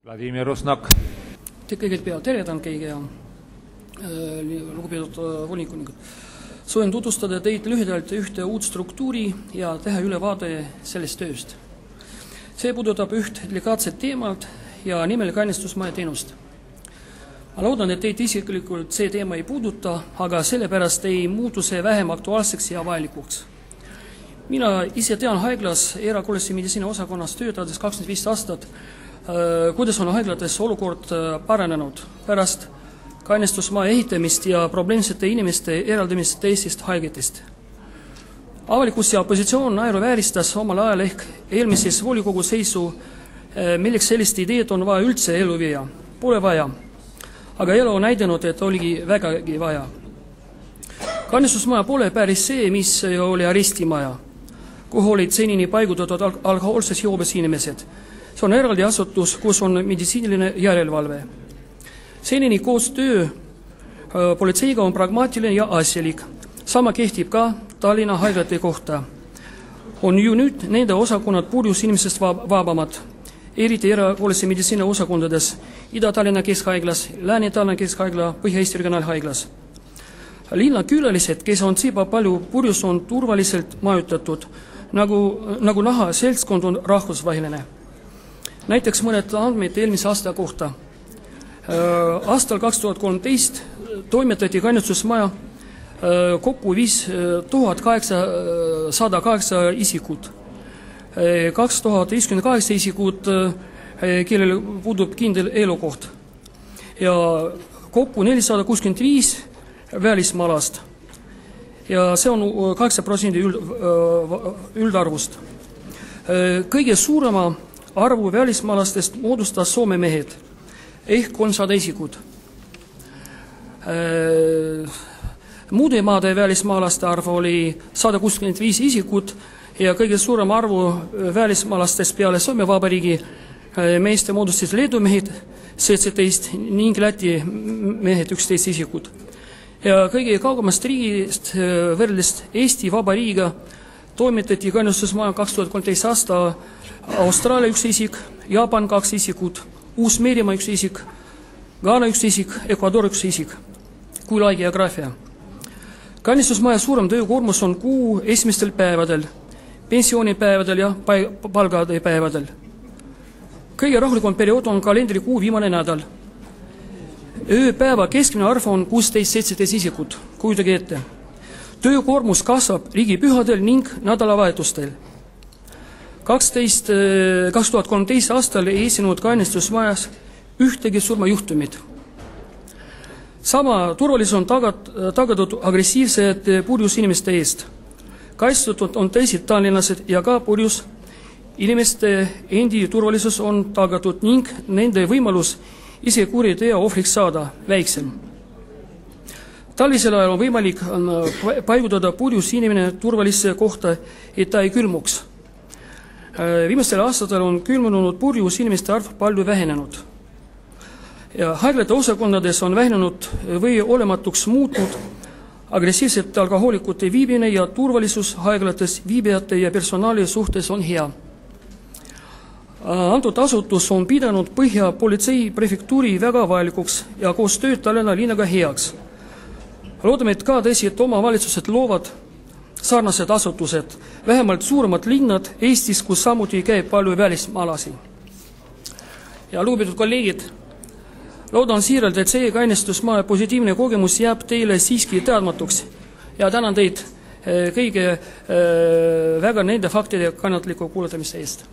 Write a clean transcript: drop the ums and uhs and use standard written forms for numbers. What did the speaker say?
Vladimir Rusnak. Kõigepealt tervetan kõige lugupeetud volinikud. Soovin tutvustada teid lühidalt ühte uut struktuuri ja teha ülevaade sellest tööst. See puudutab üht delikaatset teemat ja nimel kainestusmaja teenust. Ma loodan, et teid isiklikult see teema ei puuduta, aga sellepärast ei muutu see vähem aktuaalseks ja vajalikuks. Mina ise tean haiglas erakorralise meditsiini osakonnas töötades 25 aastat, kuidas on haiglates olukord paranenud pärast kainestusmaja ehitamist ja probleemsete inimeste eraldamist teistest haigetest. Avalikkus ja opositsioon naeruvääristas omal ajal ehk eelmises volikogu seisu, milleks sellist ideed on vaja üldse ellu viia. Pole vaja, aga elu on näidanud, et oligi vägagi vaja. Kainestusmaja pole päris see, mis oli arestimaja, kuhu olid senini paigutatud alkohoolses joobes inimesed. See on eraldi asutus, kus on meditsiiniline järelevalve. Senini koostöö politseiga on pragmaatiline ja asjalik. Sama kehtib ka Tallinna haiglate kohta. On ju nüüd nende osakonnad purjus inimesest vabamad, eriti erakorralise meditsiini osakondades Ida-Tallinna Keskhaiglas, Lääne-Tallinna Keskhaigla, Põhja-Eesti Regionaalhaiglas. Linnakülalised, kes on tsiba palju purjus, on turvaliselt majutatud, nagu näha, seltskond on rahvusvaheline. Näiteks mõned andmed eelmise aasta kohta. Aastal 2013 toimetati kainestusmaja kokku 5808 isikut. 2058 isikut, kellel puudub kindel elukoht. Ja kokku 465 välismaalast. Ja see on 8% üldarvust. Kõige suurema arvu välismaalastest moodustas Soome mehed ehk 300 isikut. Muude maade välismaalaste arv oli 165 isikut ja kõige suurem arvu välismaalastest peale Soome Vabariigi meeste moodustas Leedu mehed 17 ning Läti mehed 11 isikut. Ja kõige kaugemast riigist võrreldes Eesti Vabariigiga toimetati kainestusmaja 2013 aasta Austraalia 1 isik, Jaapan 2 isikut, Uus-Meerimaa 1 isik, Ghana 1 isik, Ecuador 1 isik. Kui lai geograafia. Kainestusmaja suurem töökoormus on kuu esimestel päevadel, pensionipäevadel ja palgade päevadel. Kõige rahulikum periood on kalendrikuu viimane nädal. Ööpäeva keskmine arv on 16-17 isikut, kujutage ette. Töökoormus kasvab riigipühadel ning nädalavahetustel. 2013 aastal ei esinud kainestusmajas ühtegi surmajuhtumit. Sama turvalisus on tagatud agressiivsete purjus inimeste eest. Kaitstatud on teised tallinlased ja ka purjus inimeste endi turvalisus on tagatud ning nende võimalus ise kuriteo ohvriks saada väiksem. Talvisel ajal on võimalik paigutada purjus inimene turvalisse kohta, et ta ei külmuks. Viimastel aastatel on külmunud purjus inimeste arv palju vähenenud. Ja haiglate osakondades on vähenenud või olematuks muutnud agressiivsete alkohoolikute viibine ja turvalisus haiglates viibijate ja personaali suhtes on hea. Antud asutus on pidanud Põhja politsei prefektuuri väga vajalikuks ja koos tööd Tallinna linnaga heaks. Loodame, et ka teised omavalitsused loovad sarnased asutused, vähemalt suuremad linnad Eestis, kus samuti käib palju välismaalasi. Ja lugupeetud kolleegid, loodan siiralt, et see kainestusmaja positiivne kogemus jääb teile siiski teadmatuks ja tänan teid kõige väga nende faktide kannatliku kuulatamise eest.